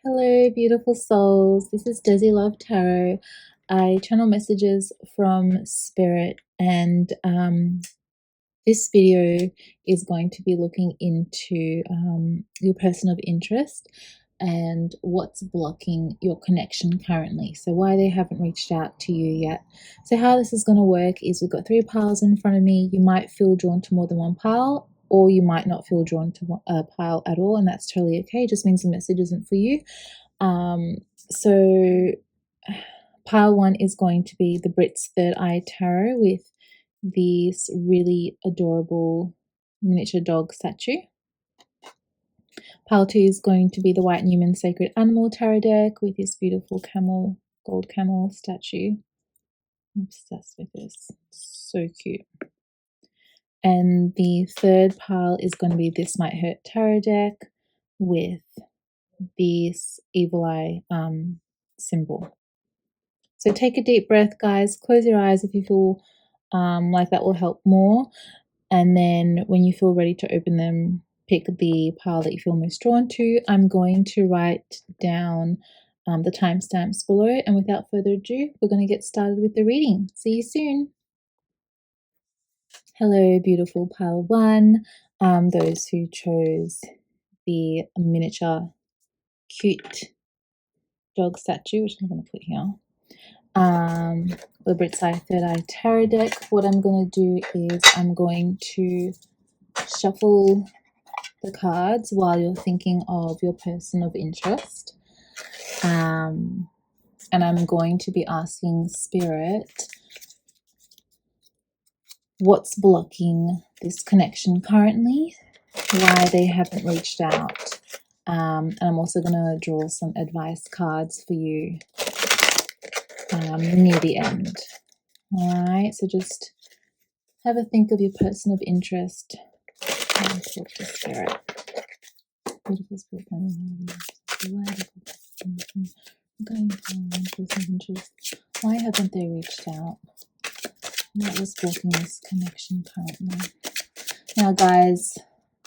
Hello, beautiful souls. This is Desi-Love Tarot. I channel messages from Spirit, and this video is going to be looking into your person of interest and what's blocking your connection currently. So why they haven't reached out to you yet. So how this is going to work is we've got 3 piles in front of me. You might feel drawn to more than one pile, or you might not feel drawn to a pile at all, and that's totally okay. It just means the message isn't for you. So pile 1 is going to be the Britts Third Eye Tarot with this really adorable miniature dog statue. Pile 2 is going to be the White Numen Sacred Animal Tarot deck with this beautiful camel, gold camel statue. I'm obsessed with this. So cute. And the third pile is going to be This Might Hurt Tarot deck with this evil eye symbol. So take a deep breath, guys. Close your eyes if you feel like that will help more. And then when you feel ready to open them, pick the pile that you feel most drawn to. I'm going to write down the timestamps below. And without further ado, we're going to get started with the reading. See you soon. Hello, beautiful pile 1. Those who chose the miniature cute dog statue, which I'm going to put here. The Britts Third Eye Tarot deck. What I'm going to do is I'm going to shuffle the cards while you're thinking of your person of interest. And I'm going to be asking Spirit what's blocking this connection currently, why they haven't reached out. And I'm also going to draw some advice cards for you near the end. Alright, so just have a think of your person of interest and talk to Spirit. Beautiful Spirit. Why haven't they reached out? What was blocking this connection currently? Now, guys,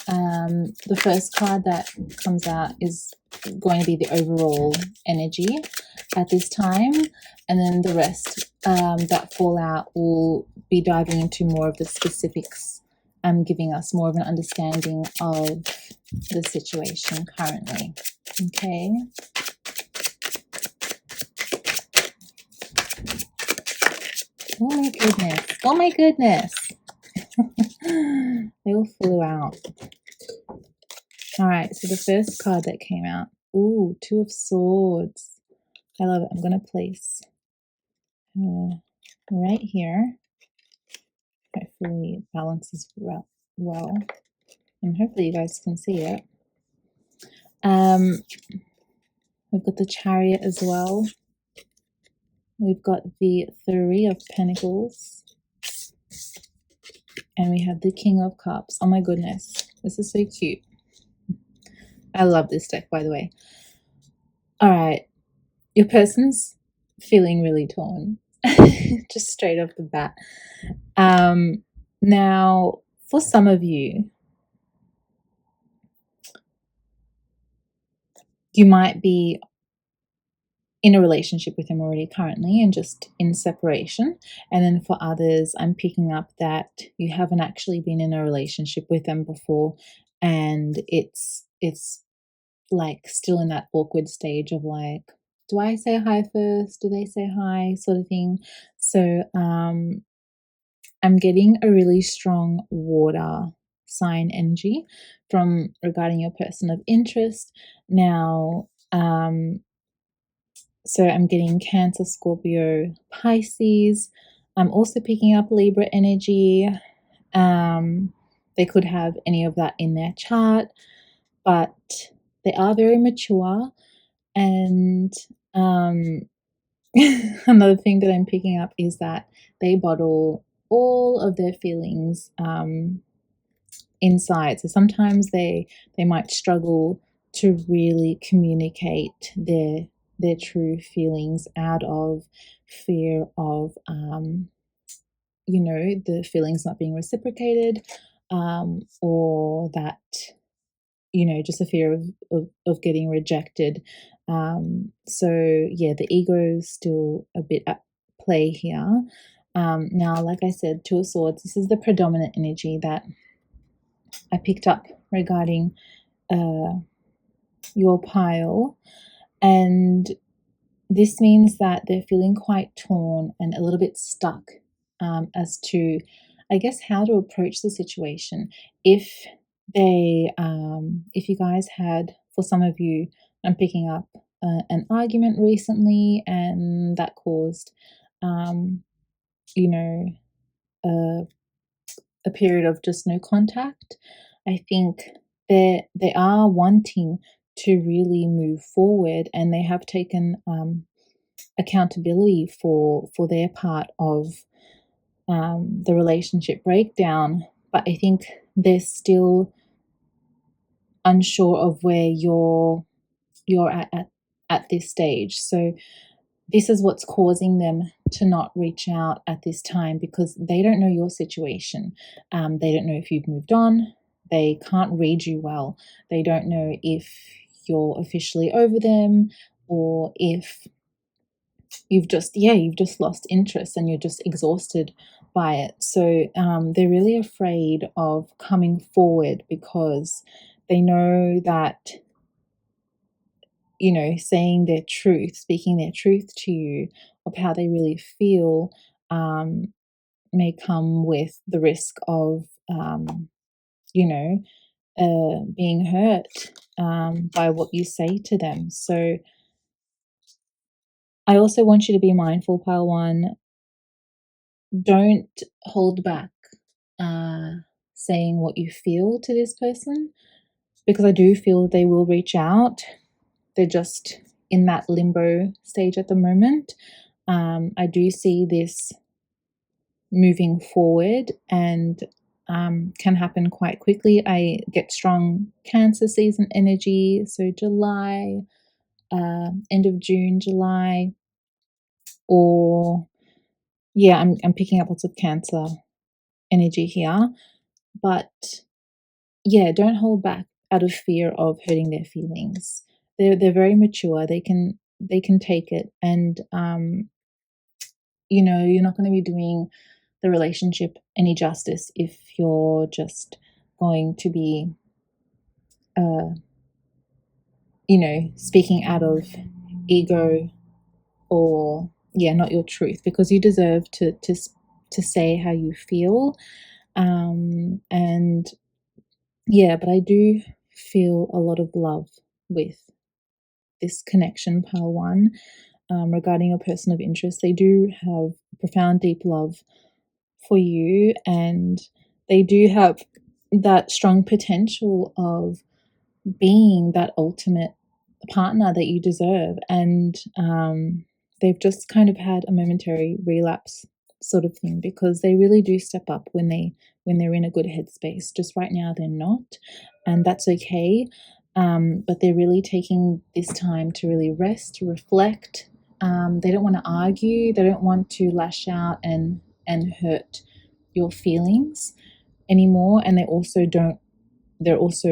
the first card that comes out is going to be the overall energy at this time, and then the rest that fall out will be diving into more of the specifics, giving us more of an understanding of the situation currently. Okay. Oh my goodness. Oh my goodness. They all flew out. Alright, so the first card that came out. Ooh, 2 of Swords. I love it. I'm going to place right here. Hopefully it balances well. And hopefully you guys can see it. We've got the Chariot as well. We've got the 3 of Pentacles. And we have the King of Cups. Oh my goodness. This is so cute. I love this deck, by the way. All right. Your person's feeling really torn. Just straight off the bat. Now, for some of you, you might be in a relationship with them already currently and just in separation. And then for others, I'm picking up that you haven't actually been in a relationship with them before, and it's like still in that awkward stage of like, do I say hi first? Do they say hi? Sort of thing. So I'm getting a really strong water sign energy from regarding your person of interest. Now, so I'm getting Cancer, Scorpio, Pisces. I'm also picking up Libra energy. They could have any of that in their chart, but they are very mature. And another thing that I'm picking up is that they bottle all of their feelings inside. So sometimes they might struggle to really communicate their true feelings out of fear of the feelings not being reciprocated, or that just a fear of getting rejected So yeah, the ego is still a bit at play here. Now, like I said, Two of Swords, this is the predominant energy that I picked up regarding your pile. And this means that they're feeling quite torn and a little bit stuck as to, I guess, how to approach the situation. If if you guys had, for some of you, I'm picking up an argument recently, and that caused, you know, a period of just no contact. I think they are wanting to really move forward, and they have taken accountability for their part of the relationship breakdown. But I think they're still unsure of where you're at this stage. So this is what's causing them to not reach out at this time, because they don't know your situation. They don't know if you've moved on. They can't read you well. They don't know if you're officially over them, or if you've just lost interest and you're just exhausted by it. So they're really afraid of coming forward, because they know that, saying their truth, speaking their truth to you of how they really feel, may come with the risk of, being hurt by what you say to them. So I also want you to be mindful, Pile One. Don't hold back saying what you feel to this person, because I do feel they will reach out. They're just in that limbo stage at the moment. I do see this moving forward, and can happen quite quickly. I get strong Cancer season energy, so July, end of June, July, or yeah, I'm picking up lots of Cancer energy here. But yeah, don't hold back out of fear of hurting their feelings. They're very mature. They can take it, and you're not going to be doing the relationship any justice if you're just going to be speaking out of ego, or not your truth, because you deserve to say how you feel. And yeah, but I do feel a lot of love with this connection, Pile One, regarding your person of interest. They do have profound, deep love for you, and they do have that strong potential of being that ultimate partner that you deserve. And they've just kind of had a momentary relapse sort of thing, because they really do step up when they're in a good headspace. Just right now they're not, and that's okay. But they're really taking this time to really rest, to reflect. They don't want to argue. They don't want to lash out and hurt your feelings anymore. And they're also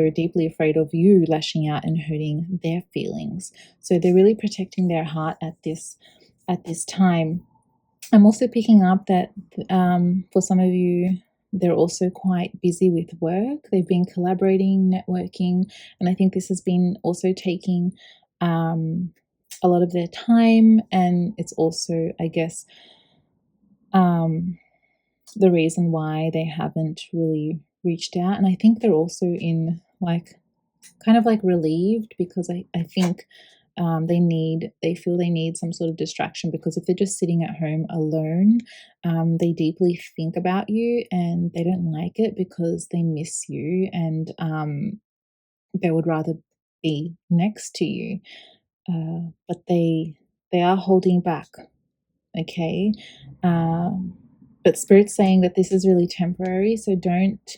deeply afraid of you lashing out and hurting their feelings. So they're really protecting their heart at this time. I'm also picking up that for some of you, they're also quite busy with work. They've been collaborating, networking, and I think this has been also taking a lot of their time. And it's also, I guess, the reason why they haven't really reached out. And I think they're also in kind of relieved, because I think they feel they need some sort of distraction, because if they're just sitting at home alone, they deeply think about you and they don't like it, because they miss you, and they would rather be next to you, but they are holding back. Okay. But Spirit's saying that this is really temporary, so don't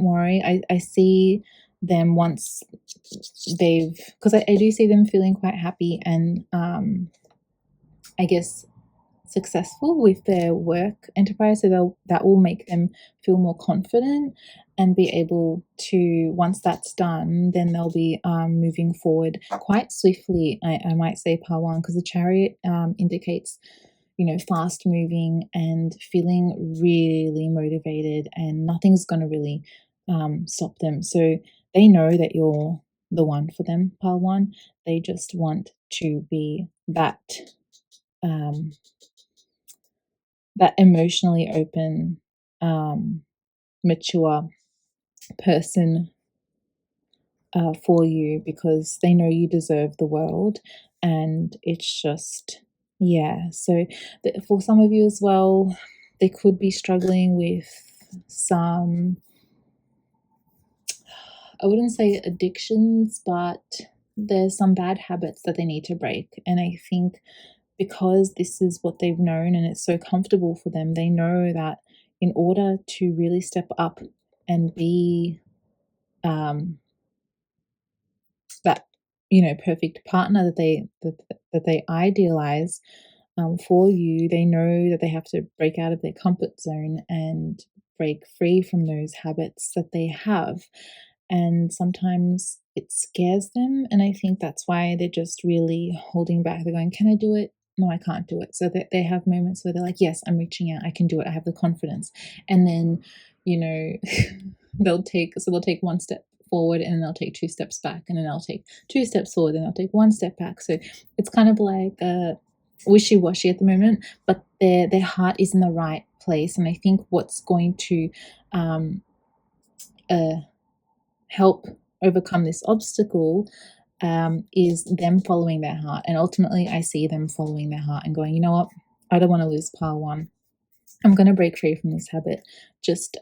worry. I see them once because I do see them feeling quite happy, and I guess successful with their work enterprise. So that will make them feel more confident and be able to, once that's done, then they'll be moving forward quite swiftly, I might say, Pile 1, because the Chariot indicates, you know, fast moving and feeling really motivated, and nothing's going to really stop them. So they know that you're the one for them, Pile 1. They just want to be that that emotionally open, mature person for you, because they know you deserve the world. And it's just, yeah. So for some of you as well, they could be struggling with some, I wouldn't say addictions, but there's some bad habits that they need to break. And I think because this is what they've known and it's so comfortable for them, they know that in order to really step up and be that, you know, perfect partner that they idealize for you, they know that they have to break out of their comfort zone and break free from those habits that they have. And sometimes it scares them, and I think that's why they're just really holding back. They're going, can I do it? No, I can't do it. So that they have moments where they're like, yes, I'm reaching out, I can do it, I have the confidence. And then, you know, they'll take one step forward, and then they'll take 2 steps back, and then they'll take 2 steps forward, and they'll take 1 step back. So it's kind of like wishy-washy at the moment, but their heart is in the right place. And I think what's going to help overcome this obstacle is them following their heart. And ultimately I see them following their heart and going, you know what, I don't want to lose Pile 1. I'm going to break free from this habit. Just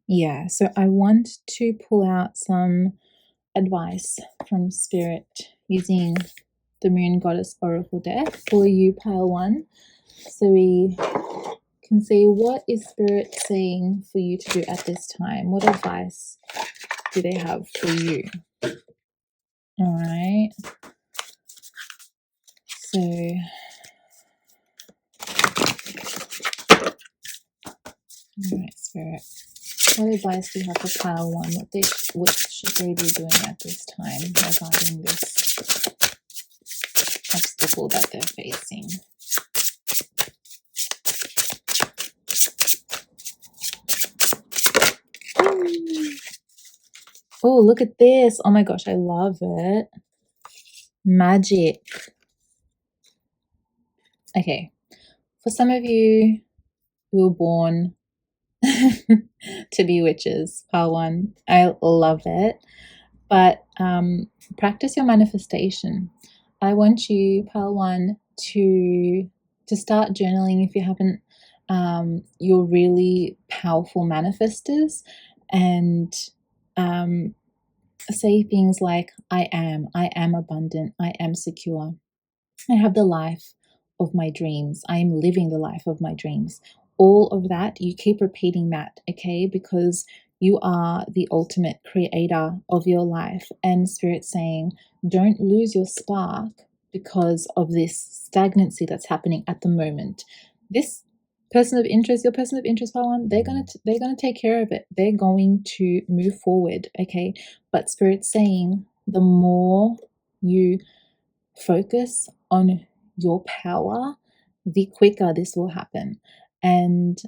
yeah. So I want to pull out some advice from Spirit using the Moon Goddess Oracle deck for you, Pile 1, so we can see what is Spirit saying for you to do at this time. What advice do they have for you? All right. So all right, Spirit, what advice do you have for Pile 1? What should they be doing at this time regarding this obstacle that they're facing? Oh, look at this. Oh my gosh, I love it. Magic. Okay. For some of you who were born to be witches, Pile 1, I love it. But practice your manifestation. I want you, Pile 1, to start journaling if you haven't. You're really powerful manifestors, and say things like, I am abundant, I am secure, I have the life of my dreams, I am living the life of my dreams. All of that, you keep repeating that, okay? Because you are the ultimate creator of your life. And Spirit's saying, don't lose your spark because of this stagnancy that's happening at the moment. This person of interest, your person of interest, Pile 1, they're gonna take care of it. They're going to move forward, okay? But Spirit's saying, the more you focus on your power, the quicker this will happen. And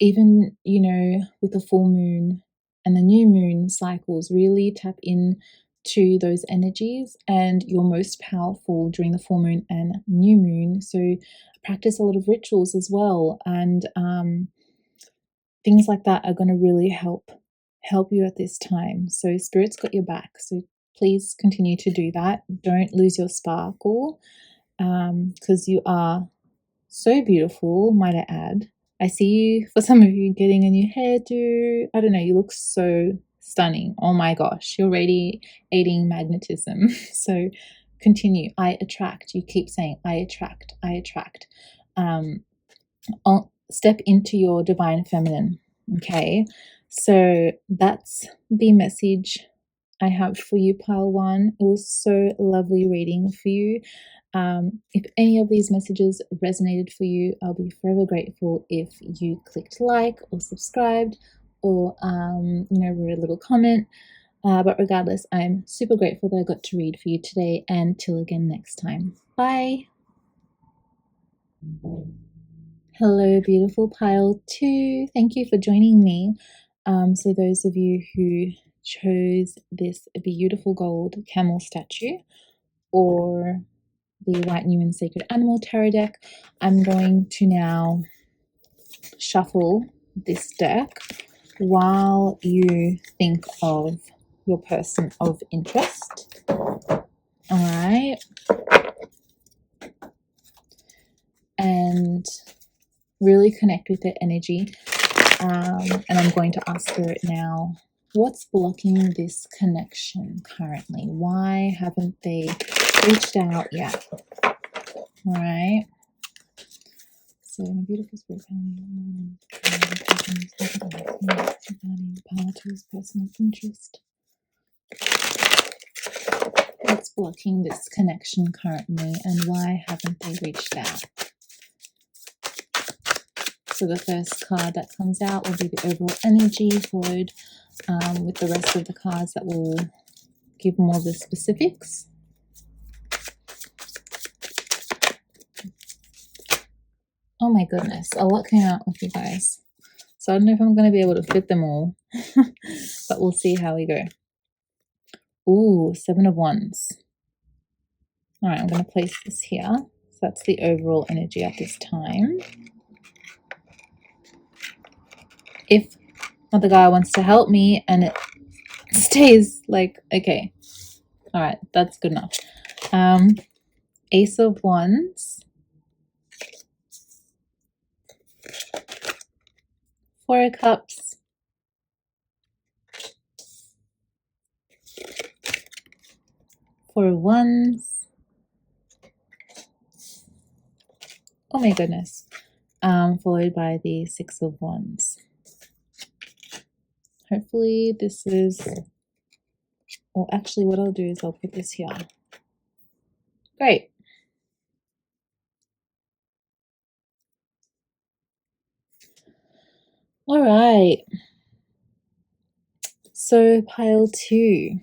even, you know, with the full moon and the new moon cycles, really tap in to those energies, and you're most powerful during the full moon and new moon. So practice a lot of rituals as well, and things like that are going to really help you at this time. So Spirit's got your back, so please continue to do that. Don't lose your sparkle, because you are so beautiful, might I add. I see you, for some of you, getting a new hairdo. I don't know, you look so stunning. Oh my gosh, you're radiating magnetism. So continue. I attract. You keep saying, I attract, I attract. Step into your divine feminine. Okay, so that's the message I have for you, pile 1. It was so lovely reading for you. If any of these messages resonated for you, I'll be forever grateful if you clicked like or subscribed or wrote a little comment. But regardless, I'm super grateful that I got to read for you today, and till again next time. Bye. Hello, beautiful pile 2. Thank you for joining me. So those of you who chose this beautiful gold camel statue or the White Numen Sacred Animal Tarot deck, I'm going to now shuffle this deck while you think of your person of interest. All right. And really connect with their energy. And I'm going to ask Spirit now, what's blocking this connection currently? Why haven't they reached out yet? All right. So, beautiful Spirit family, power to his person of interest. What's blocking this connection currently, and why haven't they reached out? So the first card that comes out will be the overall energy, followed with the rest of the cards that will give more of the specifics. Oh my goodness, a lot came out with you guys. So I don't know if I'm going to be able to fit them all, but we'll see how we go. Ooh, 7 of Wands. All right, I'm going to place this here. So that's the overall energy at this time. If the guy wants to help me and it stays like, okay, all right, that's good enough. Ace of Wands, 4 of Cups, Four of Wands. Oh my goodness. Followed by the 6 of Wands. Hopefully this is, well, actually what I'll do is I'll put this here. Great. All right. So pile 2.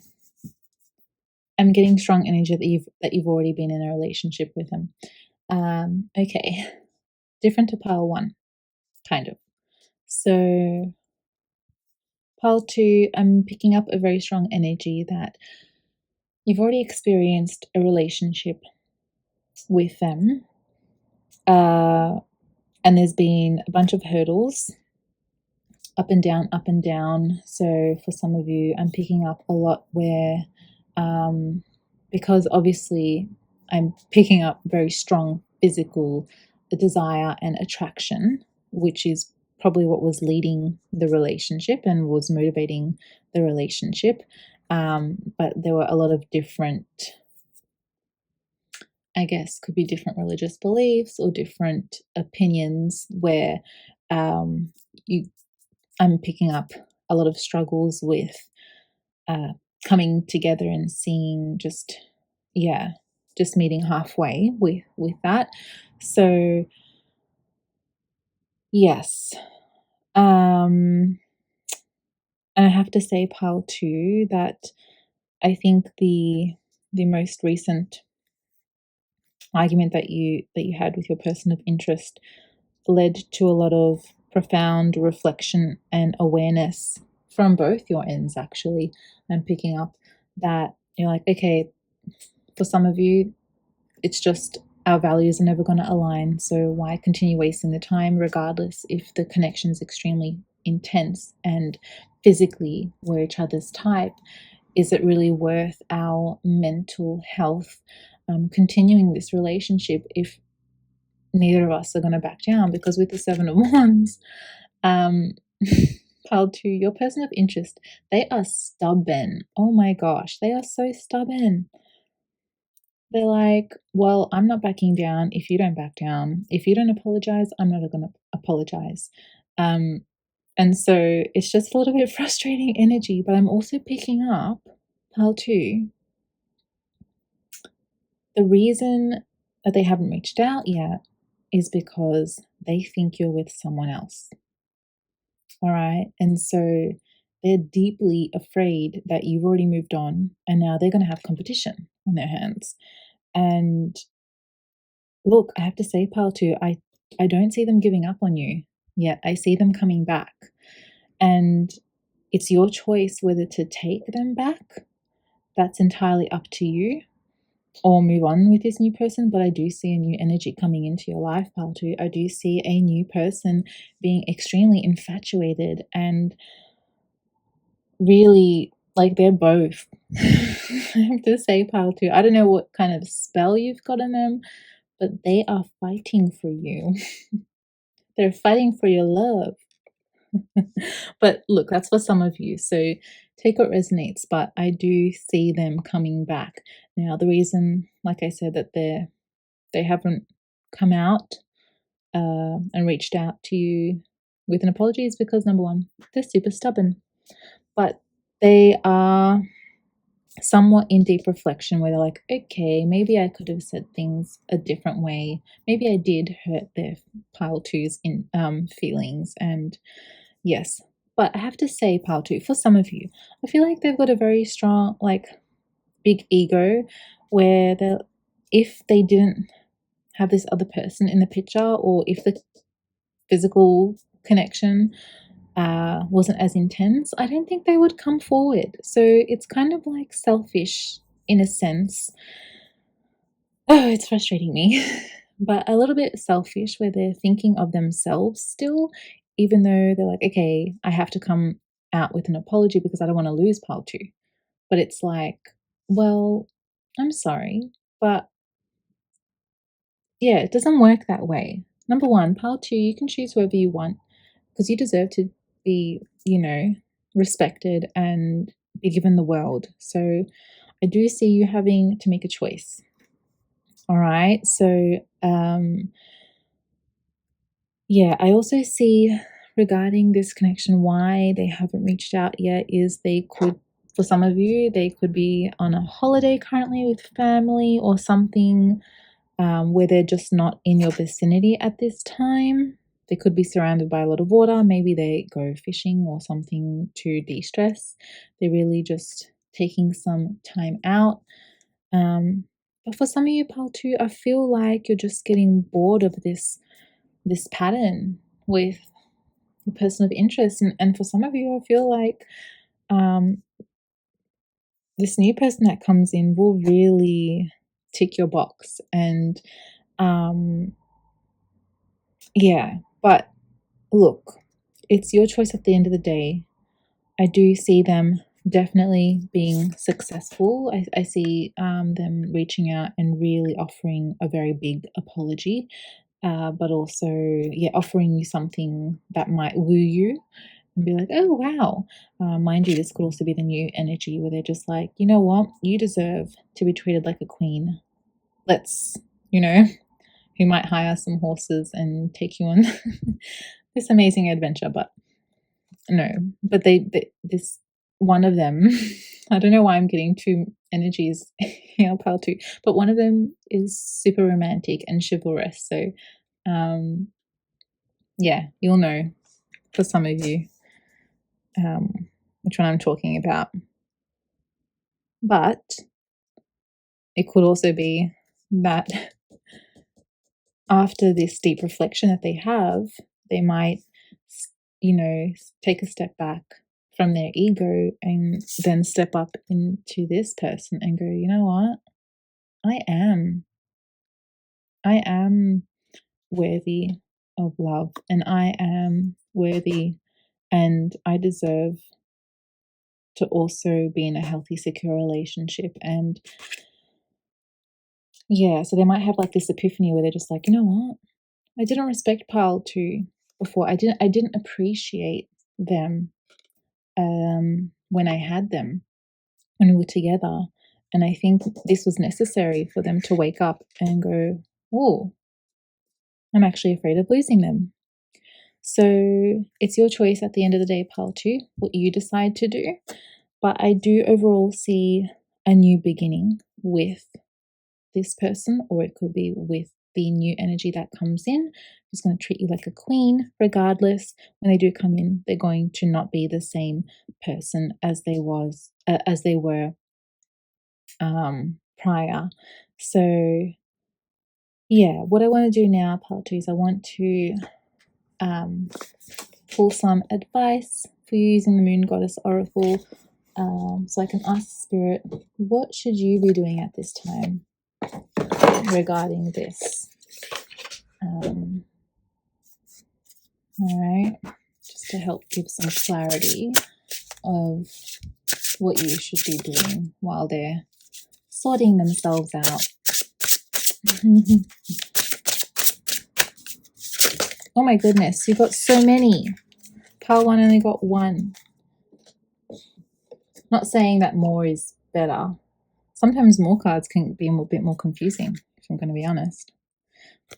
I'm getting strong energy that you've already been in a relationship with them. Okay. Different to pile 1, kind of. So pile 2, I'm picking up a very strong energy that you've already experienced a relationship with them. And there's been a bunch of hurdles, up and down, up and down. So for some of you, I'm picking up a lot where, because obviously I'm picking up very strong physical desire and attraction, which is probably what was leading the relationship and was motivating the relationship. But there were a lot of different, I guess, could be different religious beliefs or different opinions where I'm picking up a lot of struggles with coming together and seeing just meeting halfway with that. So yes. And I have to say, pile 2, that I think the most recent argument that you had with your person of interest led to a lot of profound reflection and awareness from both your ends. Actually, I'm picking up that you're like, okay, for some of you it's just our values are never going to align, so why continue wasting the time, regardless if the connection is extremely intense and physically we're each other's type? Is it really worth our mental health continuing this relationship if neither of us are going to back down? Because with the 7 of Wands, pile 2, your person of interest, they are stubborn. Oh my gosh, they are so stubborn. They're like, well, I'm not backing down if you don't back down. If you don't apologize, I'm not going to apologize. And so it's just a little bit frustrating energy, but I'm also picking up, Pile 2, the reason that they haven't reached out yet is because they think you're with someone else. All right. And so they're deeply afraid that you've already moved on and now they're going to have competition on their hands. And look, I have to say, Pile 2, I don't see them giving up on you yet. I see them coming back. And it's your choice whether to take them back. That's entirely up to you. Or move on with this new person. But I do see a new energy coming into your life, Pile 2. I do see a new person being extremely infatuated and really, like, they're both. I have to say, Pile 2, I don't know what kind of spell you've got on them, but they are fighting for you. They're fighting for your love. But look, that's for some of you, so take what resonates, but I do see them coming back. Now, the reason, like I said, that they haven't come out and reached out to you with an apology is because, number one, they're super stubborn, but they are somewhat in deep reflection where they're like, okay, maybe I could have said things a different way. Maybe I did hurt their Pile 2's in feelings, and yes. But I have to say, Pile 2, for some of you, I feel like they've got a very strong, like, big ego where if they didn't have this other person in the picture, or if the physical connection wasn't as intense, I don't think they would come forward. So it's kind of like selfish in a sense. Oh, it's frustrating me. But a little bit selfish where they're thinking of themselves still, even though they're like, okay, I have to come out with an apology because I don't want to lose Pile 2. But it's like, well, I'm sorry, but yeah, it doesn't work that way. Number one, Pile 2, you can choose whoever you want because you deserve to be, respected and be given the world. So I do see you having to make a choice. All right. So, I also see regarding this connection, why they haven't reached out yet is for some of you, they could be on a holiday currently with family or something where they're just not in your vicinity at this time. They could be surrounded by a lot of water. Maybe they go fishing or something to de-stress. They're really just taking some time out. But for some of you, Pile 2, I feel like you're just getting bored of this pattern with the person of interest. And for some of you, I feel like this new person that comes in will really tick your box. And but look, it's your choice at the end of the day. I do see them definitely being successful. I see them reaching out and really offering a very big apology, but also, offering you something that might woo you and be like, oh, wow. Mind you, this could also be the new energy where they're just like, you know what? You deserve to be treated like a queen. Let's, who might hire some horses and take you on this amazing adventure. But no, but this one of them, I don't know why I'm getting two energies here, Pile 2, but one of them is super romantic and chivalrous. So, you'll know for some of you which one I'm talking about. But it could also be that after this deep reflection that they have, they might, take a step back from their ego and then step up into this person and go, you know what? I am worthy of love, and I am worthy, and I deserve to also be in a healthy, secure relationship. And so they might have like this epiphany where they're just like, you know what? I didn't respect Pile 2 before. I didn't appreciate them when I had them, when we were together. And I think this was necessary for them to wake up and go, oh, I'm actually afraid of losing them. So it's your choice at the end of the day, Pile 2, what you decide to do. but I do overall see a new beginning with this person, or it could be with the new energy that comes in, who's going to treat you like a queen regardless. When they do come in, they're going to not be the same person as they were prior. So yeah, what I want to do now, part 2, is I want to pull some advice for you using the Moon Goddess Oracle, so I can ask Spirit, what should you be doing at this time regarding this? Alright, just to help give some clarity of what you should be doing while they're sorting themselves out. Oh my goodness, you've got so many. Pile 1 only got 1. Not saying that more is better. Sometimes more cards can be a bit more confusing, if I'm going to be honest.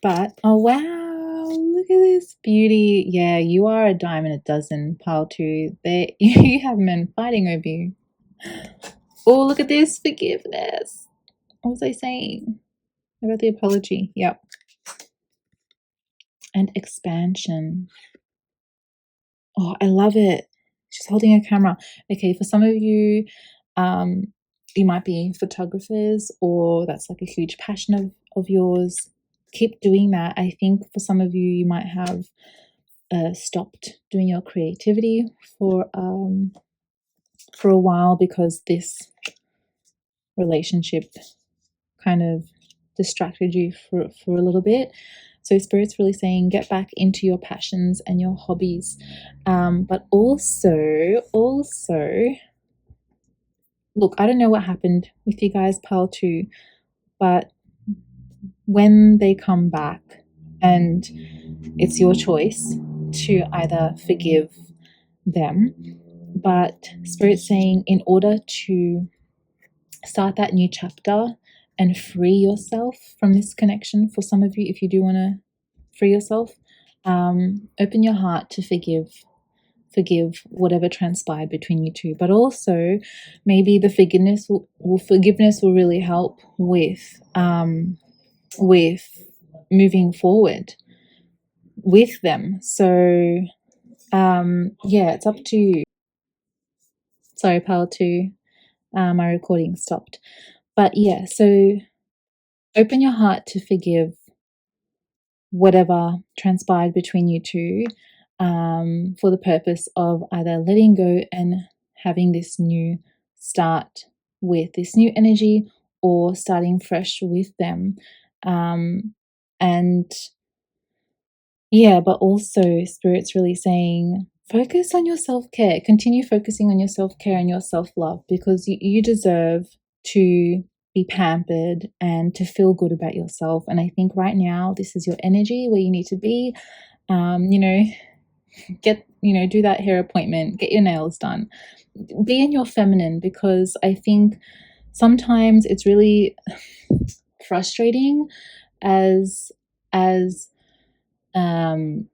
But, oh wow, look at this beauty. Yeah, you are a diamond a dozen, pile 2. You have men fighting over you. Oh, look at this, forgiveness. What was I saying? About the apology. Yep. And expansion. Oh, I love it. She's holding a camera. Okay, for some of you, you might be photographers, or that's like a huge passion of yours. Keep doing that. I think for some of you, you might have stopped doing your creativity for a while because this relationship kind of distracted you for a little bit. So Spirit's really saying get back into your passions and your hobbies, but also look, I don't know what happened with you guys, pile 2, but when they come back, and it's your choice to either forgive them, but Spirit's saying in order to start that new chapter and free yourself from this connection, for some of you, if you do want to free yourself, open your heart to forgive whatever transpired between you two. But also maybe the forgiveness will really help with moving forward with them. So yeah, it's up to you. Sorry, pile 2, my recording stopped. But yeah, so open your heart to forgive whatever transpired between you two, for the purpose of either letting go and having this new start with this new energy, or starting fresh with them. And yeah, but also Spirit's really saying focus on your self-care. Continue focusing on your self-care and your self-love, because you deserve to be pampered and to feel good about yourself. And I think right now this is your energy where you need to be. Do that hair appointment, get your nails done, be in your feminine, because I think sometimes it's really frustrating as you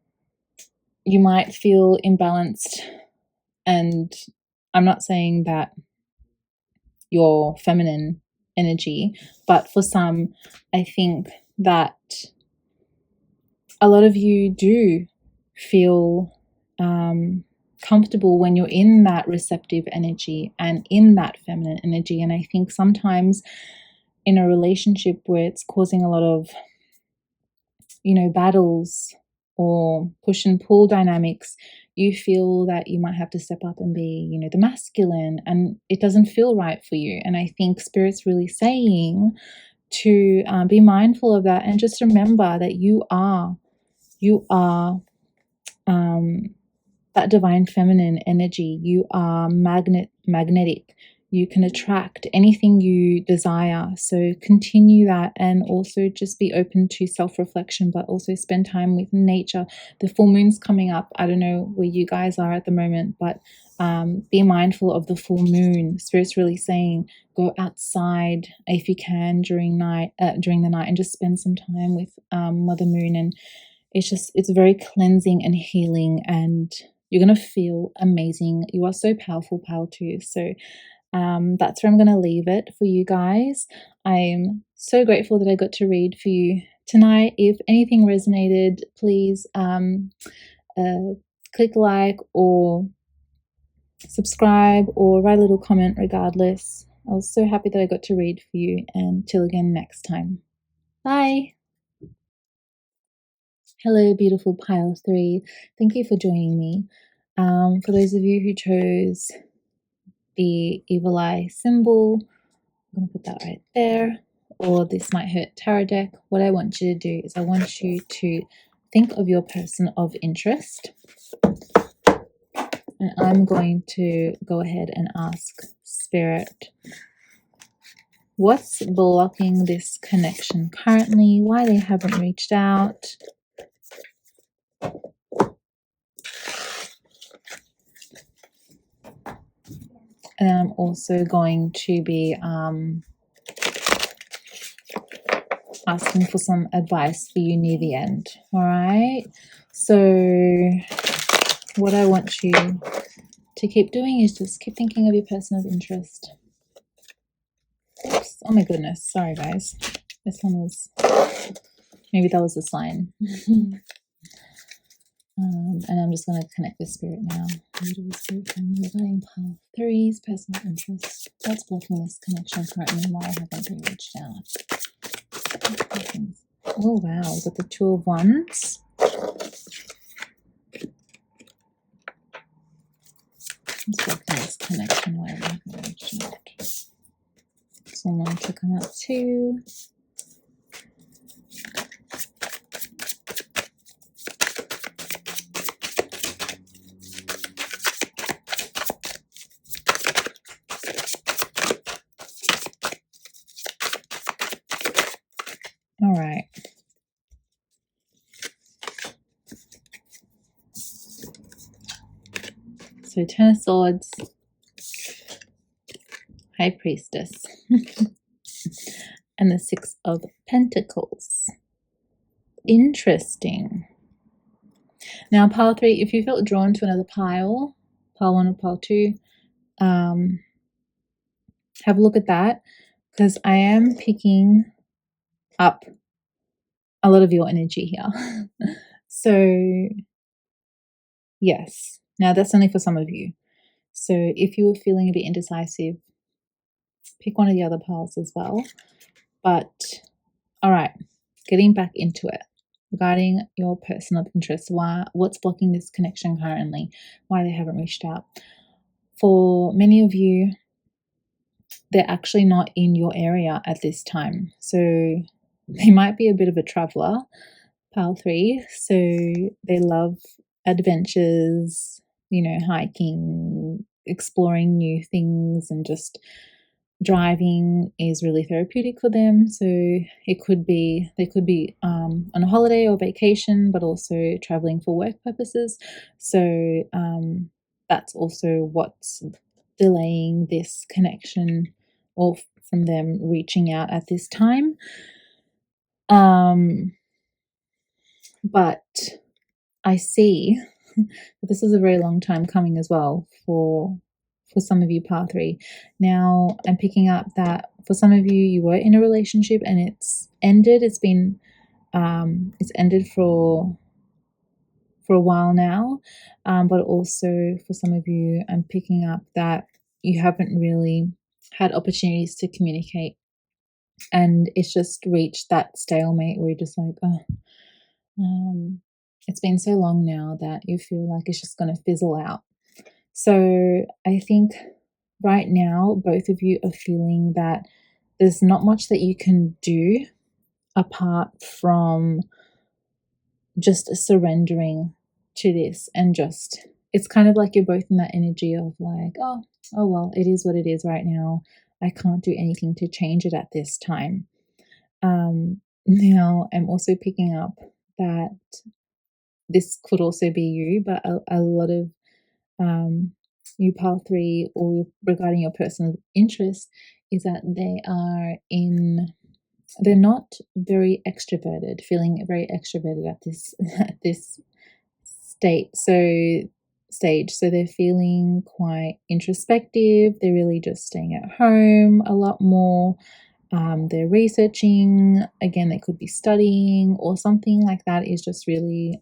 might feel imbalanced. And I'm not saying that your feminine energy, but for some, I think that a lot of you do feel comfortable when you're in that receptive energy and in that feminine energy. And I think sometimes in a relationship where it's causing a lot of battles or push and pull dynamics, you feel that you might have to step up and be the masculine, and it doesn't feel right for you. And I think Spirit's really saying to be mindful of that, and just remember that you are that divine feminine energy. You are magnetic. You can attract anything you desire. So continue that, and also just be open to self-reflection, but also spend time with nature. The full moon's coming up. I don't know where you guys are at the moment, but be mindful of the full moon. Spirit's really saying go outside if you can during the night, and just spend some time with Mother Moon. And it's very cleansing and healing, and You're going to feel amazing. You are so powerful, pile 2. So that's where I'm going to leave it for you guys. I'm so grateful that I got to read for you tonight. If anything resonated, please click like or subscribe or write a little comment regardless. I was so happy that I got to read for you, and till again next time. Bye. Hello, beautiful pile 3. Thank you for joining me. For those of you who chose the evil eye symbol, I'm going to put that right there, or this might hurt tarot deck. What I want you to do is I want you to think of your person of interest, and I'm going to go ahead and ask Spirit, what's blocking this connection currently, why they haven't reached out. And I'm also going to be asking for some advice for you near the end. All right. So what I want you to keep doing is just keep thinking of your person of interest. Oops. Oh my goodness. Sorry, guys. This one was, maybe that was a sign. And I'm just going to connect with Spirit now. Regarding pile 3's person of interest. What's blocking this connection currently? Why haven't they reached out? Oh wow, we've got the 2 of Wands. What's blocking this connection? Why haven't they reached out? Someone to come out too. All right. So 10 of Swords, High Priestess, and the 6 of Pentacles. Interesting. Now, pile 3, if you felt drawn to another pile 1 or pile 2, have a look at that, because I am picking up a lot of your energy here. So yes, now that's only for some of you. So if you were feeling a bit indecisive, pick one of the other piles as well. But all right, getting back into it, regarding your person of interest, what's blocking this connection currently, why they haven't reached out. For many of you, they're actually not in your area at this time, so they might be a bit of a traveler, pile 3. So they love adventures, you know, hiking, exploring new things, and just driving is really therapeutic for them. So it could be, they could be on a holiday or vacation, but also traveling for work purposes. So that's also what's delaying this connection, or from them reaching out at this time. But I see that this is a very long time coming as well for some of you, pile 3. Now I'm picking up that for some of you, you were in a relationship and it's ended. It's been it's ended for a while now, but also for some of you, I'm picking up that you haven't really had opportunities to communicate, and it's just reached that stalemate where you're just like, oh, it's been so long now that you feel like it's just going to fizzle out. So I think right now, both of you are feeling that there's not much that you can do apart from just surrendering to this, and just, it's kind of like you're both in that energy of like, oh well, it is what it is right now. I can't do anything to change it at this time. Now I'm also picking up that this could also be you, but a lot of you, pile 3, or regarding your personal interest, is that they're not very extroverted, feeling very extroverted at this at this state. So stage. So they're feeling quite introspective. They're really just staying at home a lot more. They're researching. Again, they could be studying, or something like that is just really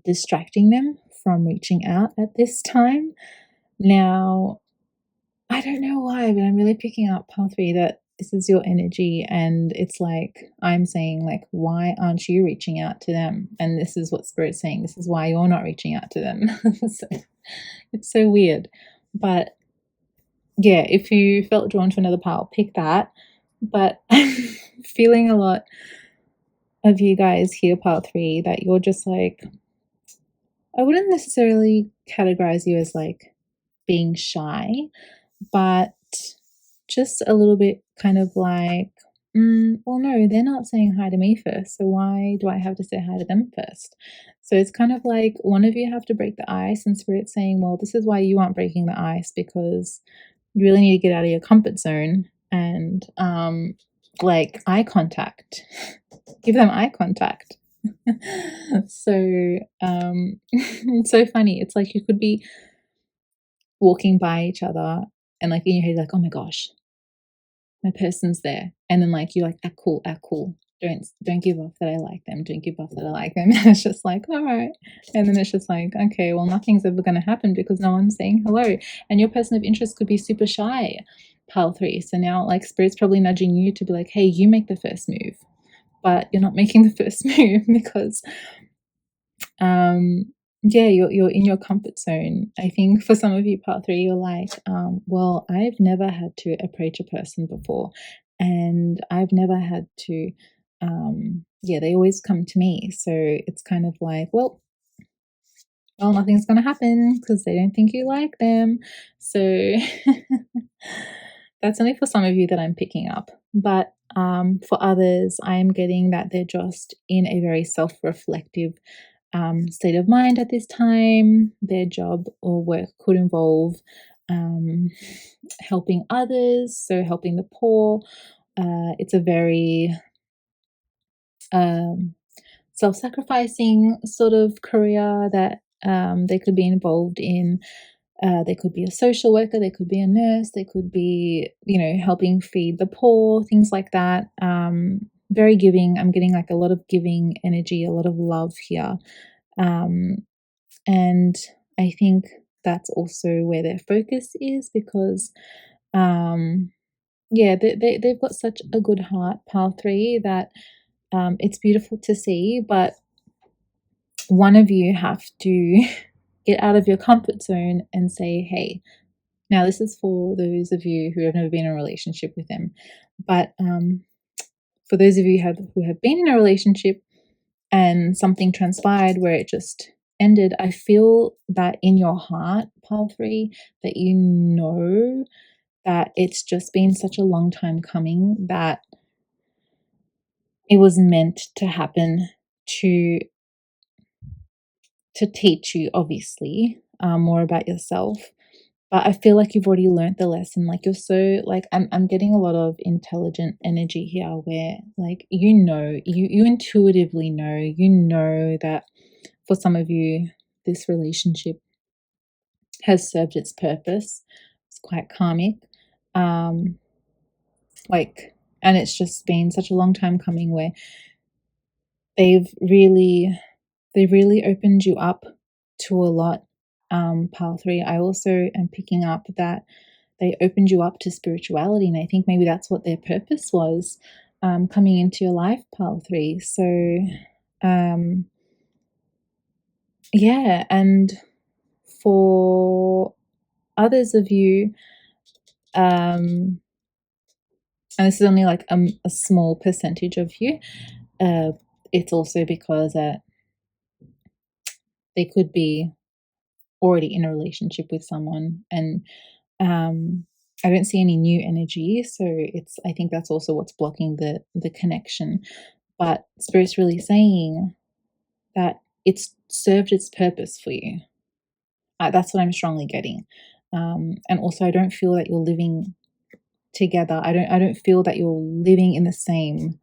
distracting them from reaching out at this time. Now, I don't know why, but I'm really picking up, pile 3, that this is your energy, and it's like I'm saying, like, why aren't you reaching out to them? And this is what Spirit's saying. This is why you're not reaching out to them. So, it's so weird. But yeah, if you felt drawn to another pile, pick that. But I'm feeling a lot of you guys here, pile 3, that you're just like, I wouldn't necessarily categorize you as like being shy, but just a little bit kind of like, well, no, they're not saying hi to me first, so why do I have to say hi to them first? So it's kind of like one of you have to break the ice, and Spirit's saying, well, this is why you aren't breaking the ice, because you really need to get out of your comfort zone and like eye contact. Give them eye contact. So it's so funny. It's like you could be walking by each other and like in your head, like, oh my gosh, my person's there. And then like you're like, act cool, act cool. Don't give off that I like them. Don't give off that I like them. And it's just like, all right. And then it's just like, okay, well, nothing's ever going to happen because no one's saying hello. And your person of interest could be super shy, pile 3. So now like Spirit's probably nudging you to be like, hey, you make the first move. But you're not making the first move because yeah, you're in your comfort zone. I think for some of you, part 3, you're like, well, I've never had to approach a person before, and I've never had to yeah, they always come to me. So it's kind of like, well, nothing's gonna happen because they don't think you like them. So that's only for some of you that I'm picking up. But for others, I'm getting that they're just in a very self-reflective state of mind at this time. Their job or work could involve helping others, so helping the poor. It's a very self-sacrificing sort of career that they could be involved in. They could be a social worker, they could be a nurse, they could be, helping feed the poor, things like that. Very giving. I'm getting like a lot of giving energy, a lot of love here. And I think that's also where their focus is because, yeah, they've got such a good heart, pile 3, that it's beautiful to see, but one of you have to get out of your comfort zone and say, hey, now this is for those of you who have never been in a relationship with them, but for those of you who have been in a relationship and something transpired where it just ended, I feel that in your heart, pile 3, that you know that it's just been such a long time coming, that it was meant to happen to teach you, obviously, more about yourself. But I feel like you've already learned the lesson. Like you're so like I'm getting a lot of intelligent energy here where like you intuitively know that for some of you this relationship has served its purpose. It's quite karmic. And it's just been such a long time coming where they've really opened you up to a lot. Pile 3, I also am picking up that they opened you up to spirituality, and I think maybe that's what their purpose was, coming into your life, pile 3. So yeah, and for others of you, and this is only like a small percentage of you, it's also because that they could be already in a relationship with someone, and I don't see any new energy, so I think that's also what's blocking the connection. But Spirit's really saying that it's served its purpose for you. That's what I'm strongly getting. And also I don't feel that you're living together. I don't feel that you're living in the same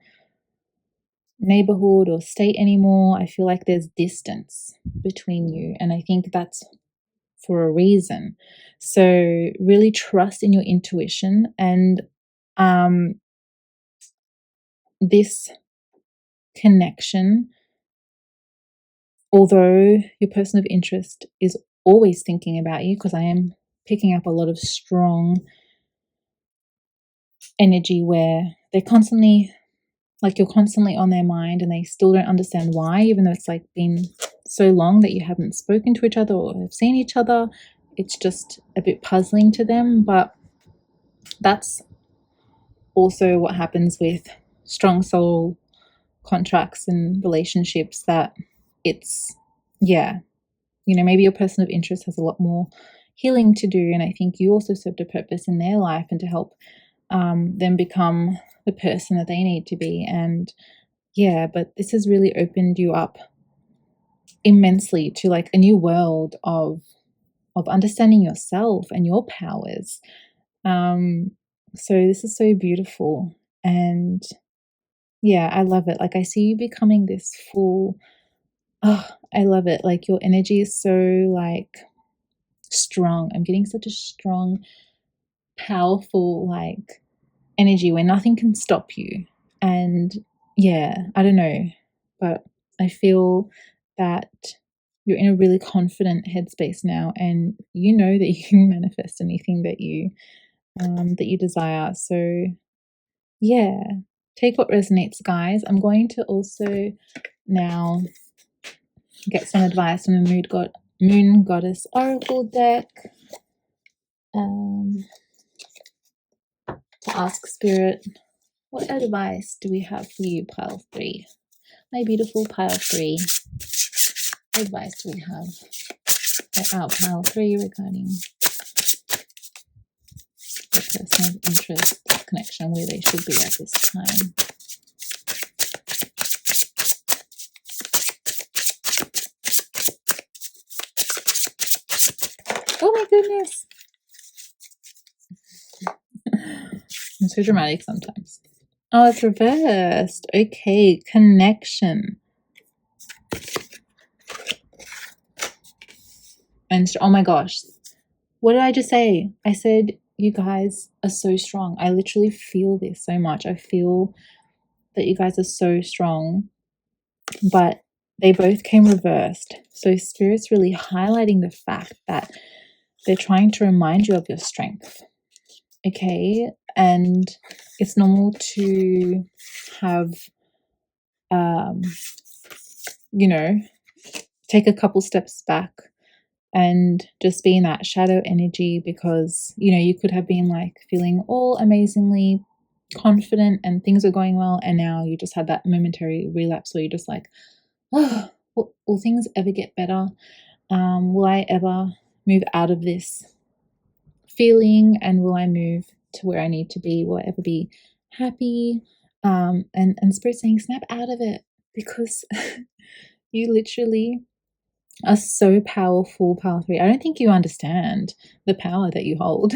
neighborhood or state anymore. I feel like there's distance between you, and I think that's for a reason. So really trust in your intuition, and this connection, although your person of interest is always thinking about you, because I am picking up a lot of strong energy where they're constantly, like, you're constantly on their mind, and they still don't understand why, even though it's like been so long that you haven't spoken to each other or have seen each other. It's just a bit puzzling to them. But that's also what happens with strong soul contracts and relationships, that it's, yeah, you know, maybe your person of interest has a lot more healing to do, and I think you also served a purpose in their life, and to help them become the person that they need to be. And yeah, but this has really opened you up immensely to like a new world of understanding yourself and your powers. So this is so beautiful, and yeah, I love it. Like, I see you becoming this full, oh, I love it. Like, your energy is so like strong. I'm getting such a strong, powerful like energy where nothing can stop you. And yeah, I don't know, but I feel that you're in a really confident headspace now, and you know that you can manifest anything that you desire. So yeah, take what resonates, guys. I'm going to also now get some advice from the Moon Goddess Oracle deck, to ask Spirit, what advice do we have for you, pile 3? My beautiful pile 3. What advice do we have for our pile 3 regarding the person of interest connection, where they should be at this time? Oh my goodness! I'm so dramatic sometimes. Oh, it's reversed. Okay, connection. And oh my gosh, what did I just say? I said you guys are so strong. I literally feel this so much. I feel that you guys are so strong, but they both came reversed. So Spirit's really highlighting the fact that they're trying to remind you of your strength. Okay, and it's normal to have, you know, take a couple steps back and just be in that shadow energy, because, you know, you could have been like feeling all amazingly confident and things are going well, and now you just had that momentary relapse where you're just like, oh, will things ever get better? Will I ever move out of this feeling, and will I move to where I need to be? Will I ever be happy? And Spirit saying, snap out of it, because you literally are so powerful, power 3. I don't think you understand the power that you hold.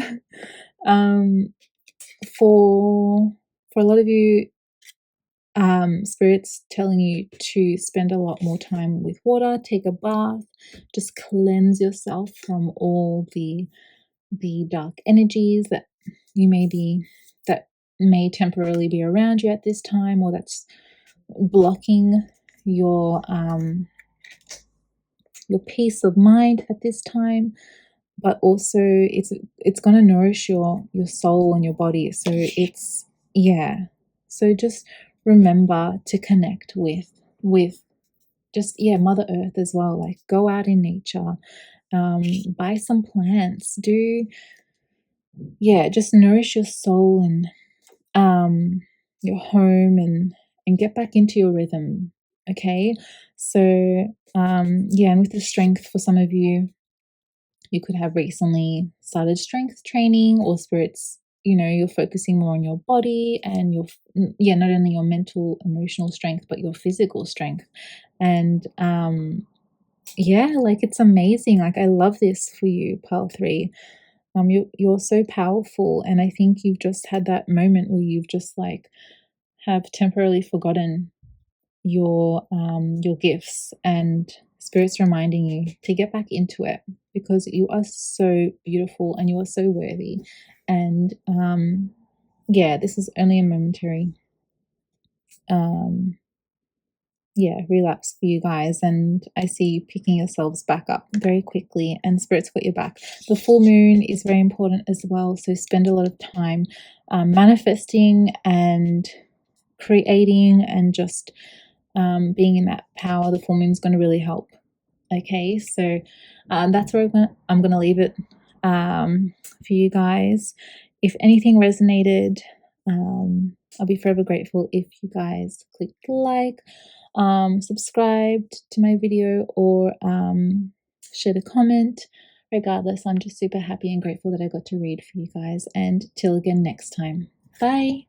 For a lot of you, Spirit's telling you to spend a lot more time with water, take a bath, just cleanse yourself from all the dark energies that may temporarily be around you at this time, or that's blocking your peace of mind at this time. But also it's going to nourish your soul and your body. So it's, yeah, so just remember to connect with just, yeah, Mother Earth as well. Like, go out in nature, buy some plants, just nourish your soul and your home, and get back into your rhythm. Okay, so and with the strength, for some of you, you could have recently started strength training, or Spirits, you're focusing more on your body and your not only your mental, emotional strength, but your physical strength. And like, it's amazing. Like, I love this for you, Pile 3. You're so powerful, and I think you've just had that moment where you've just like have temporarily forgotten your gifts, and Spirit's reminding you to get back into it, because you are so beautiful and you are so worthy. And yeah, this is only a momentary relapse for you guys, and I see you picking yourselves back up very quickly, and Spirit's got your back. The full moon is very important as well, so spend a lot of time manifesting and creating and just being in that power. The full moon is going to really help. Okay, so that's where I'm going to leave it for you guys. If anything resonated, I'll be forever grateful if you guys click like, subscribed to my video, or shared a comment. Regardless, I'm just super happy and grateful that I got to read for you guys. And till again next time. Bye.